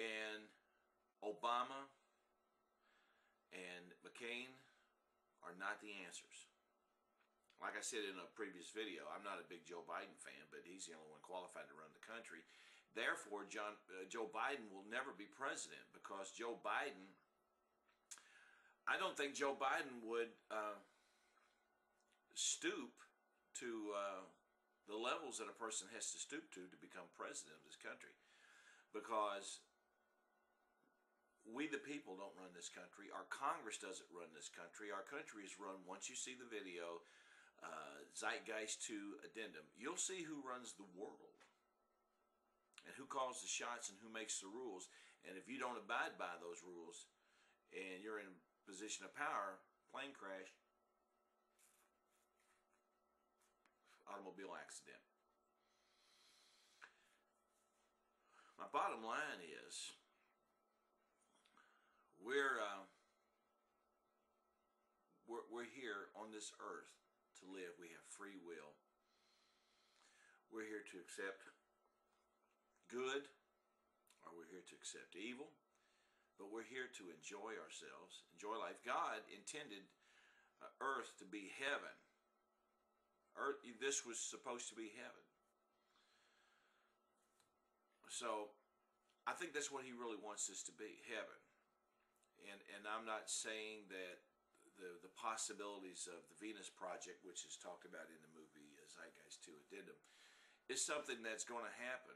And Obama and McCain are not the answers. Like I said in a previous video, I'm not a big Joe Biden fan, but he's the only one qualified to run the country. Therefore, Joe Biden will never be president, because Joe Biden, I don't think Joe Biden would stoop to the levels that a person has to stoop to become president of this country. Because we the people don't run this country. Our Congress doesn't run this country. Our country is run, once you see the video, Zeitgeist to Addendum, you'll see who runs the world and who calls the shots and who makes the rules. And if you don't abide by those rules and you're in a position of power, plane crash, automobile accident. My bottom line is, we're here on this earth to live. We have free will. We're here to accept good, or we're here to accept evil, but we're here to enjoy ourselves, enjoy life. God intended earth to be heaven. Earth, this was supposed to be heaven. So I think that's what he really wants this to be, heaven. And I'm not saying that the possibilities of the Venus Project, which is talked about in the movie Zeitgeist to Addendum, is something that's going to happen.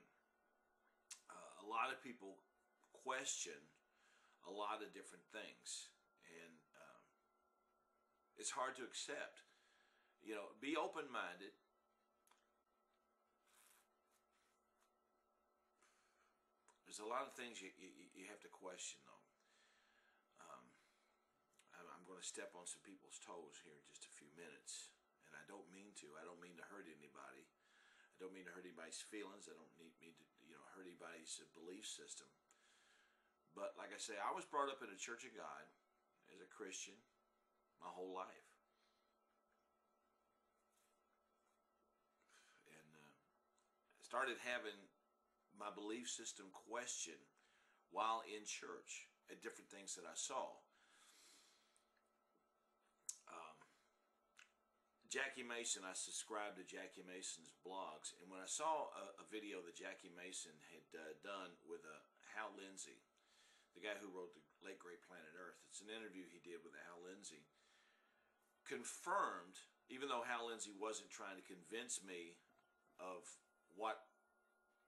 A lot of people question a lot of different things, and it's hard to accept. You know, be open-minded. There's a lot of things you have to question, though. I'm going to step on some people's toes here in just a few minutes, and I don't mean to. I don't mean to hurt anybody. I don't mean to hurt anybody's feelings. I don't mean to, hurt anybody's belief system. But like I say, I was brought up in a Church of God as a Christian my whole life, and started having my belief system questioned while in church at different things that I saw. Jackie Mason, I subscribed to Jackie Mason's blogs, and when I saw a video that Jackie Mason had done with Hal Lindsey, the guy who wrote The Late Great Planet Earth, it's an interview he did with Hal Lindsey, confirmed, even though Hal Lindsey wasn't trying to convince me of what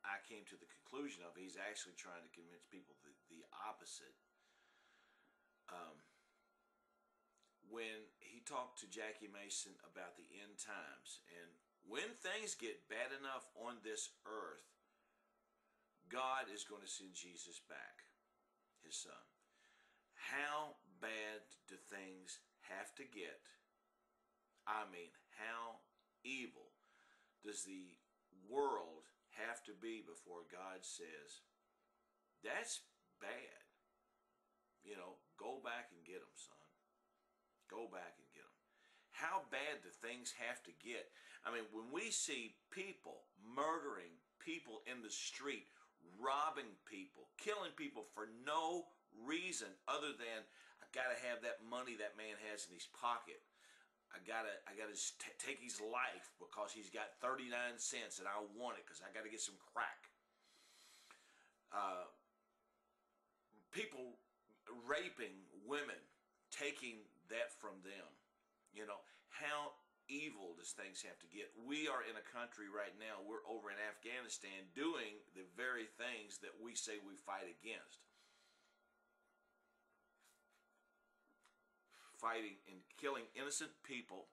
I came to the conclusion of, he's actually trying to convince people the opposite. When he talked to Jackie Mason about the end times, and when things get bad enough on this earth, God is going to send Jesus back, his son. How bad do things have to get? I mean, how evil does the world have to be before God says, that's bad? Go back and get them, son. Go back and get them. How bad do things have to get? I mean, when we see people murdering people in the street, robbing people, killing people for no reason other than, I gotta have that money that man has in his pocket. I gotta take his life because he's got 39 cents and I want it because I gotta get some crack. People raping women, taking that from them. How evil does things have to get? We are in a country right now, we're over in Afghanistan doing the very things that we say we fight against. Fighting and killing innocent people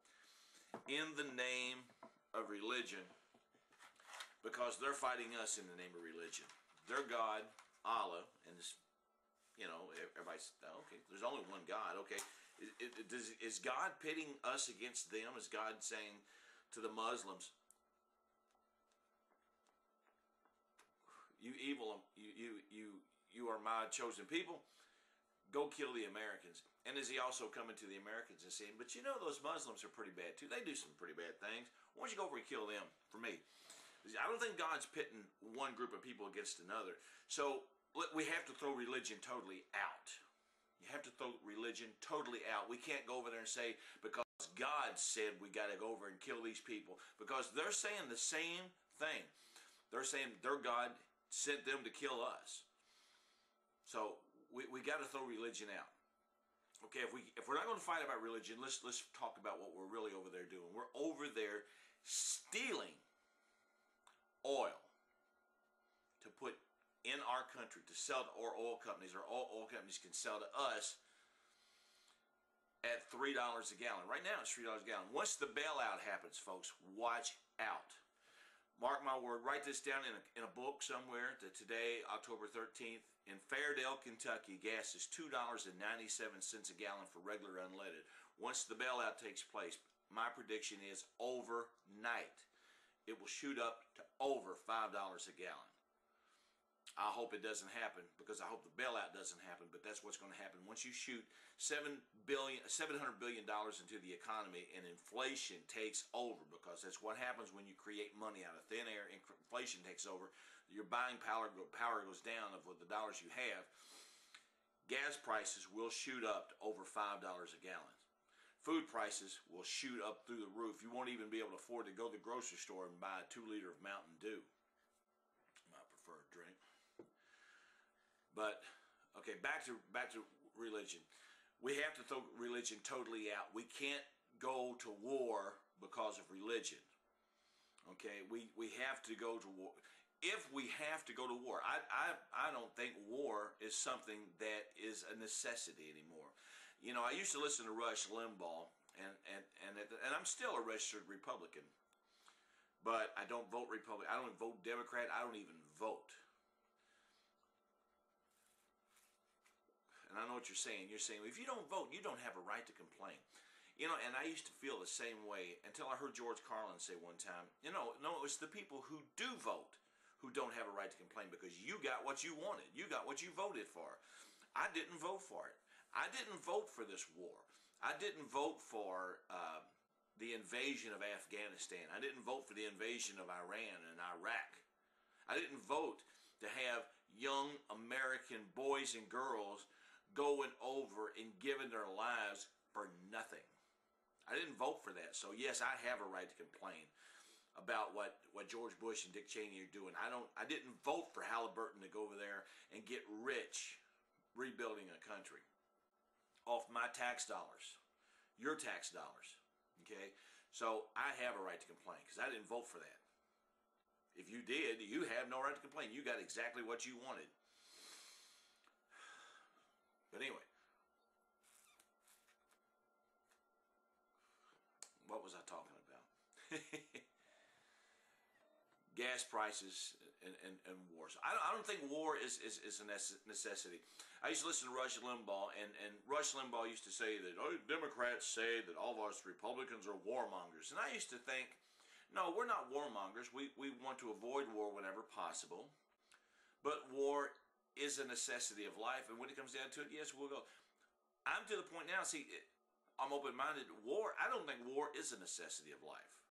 in the name of religion, because they're fighting us in the name of religion. Their God, Allah, and this, everybody's, okay, there's only one God, okay. Is God pitting us against them? Is God saying to the Muslims, you evil, you are my chosen people, go kill the Americans? And is he also coming to the Americans and saying, but those Muslims are pretty bad too, they do some pretty bad things, why don't you go over and kill them for me? I don't think God's pitting one group of people against another. So we have to throw religion totally out. You have to throw religion totally out. We can't go over there and say, because God said we got to go over and kill these people, because they're saying the same thing. They're saying their God sent them to kill us. So we got to throw religion out. Okay, if we're not going to fight about religion, let's talk about what we're really over there doing. We're over there stealing oil to put in our country, to sell to our oil companies. Our oil companies can sell to us at $3 a gallon. Right now it's $3 a gallon. Once the bailout happens, folks, watch out. Mark my word, write this down in a book somewhere, that today, October 13th, in Fairdale, Kentucky, gas is $2.97 a gallon for regular unleaded. Once the bailout takes place, my prediction is overnight, it will shoot up to over $5 a gallon. I hope it doesn't happen, because I hope the bailout doesn't happen, but that's what's going to happen. Once you shoot $700 billion into the economy and inflation takes over, because that's what happens when you create money out of thin air, and inflation takes over, your buying power goes down of what the dollars you have. Gas prices will shoot up to over $5 a gallon. Food prices will shoot up through the roof. You won't even be able to afford to go to the grocery store and buy a 2-liter of Mountain Dew, my preferred drink. But okay, back to religion. We have to throw religion totally out. We can't go to war because of religion. Okay, we have to go to war. If we have to go to war, I don't think war is something that is a necessity anymore. You know, I used to listen to Rush Limbaugh, and I'm still a registered Republican, but I don't vote Republican. I don't vote Democrat. I don't even vote. And I know what you're saying. You're saying, if you don't vote, you don't have a right to complain. You know, and I used to feel the same way until I heard George Carlin say one time, no, it's the people who do vote who don't have a right to complain, because you got what you wanted. You got what you voted for. I didn't vote for it. I didn't vote for this war. I didn't vote for the invasion of Afghanistan. I didn't vote for the invasion of Iran and Iraq. I didn't vote to have young American boys and girls going over and giving their lives for nothing. I didn't vote for that. So yes, I have a right to complain about what George Bush and Dick Cheney are doing. I didn't vote for Halliburton to go over there and get rich rebuilding a country off my tax dollars, your tax dollars. Okay? So I have a right to complain, because I didn't vote for that. If you did, you have no right to complain. You got exactly what you wanted. But anyway, what was I talking about? Gas prices and wars. I don't think war is a necessity. I used to listen to Rush Limbaugh, and Rush Limbaugh used to say that Democrats say that all of us Republicans are warmongers. And I used to think, no, we're not warmongers. We want to avoid war whenever possible. But war is a necessity of life, and when it comes down to it, yes, we'll go. I'm to the point now, see, I'm open-minded. War, I don't think war is a necessity of life.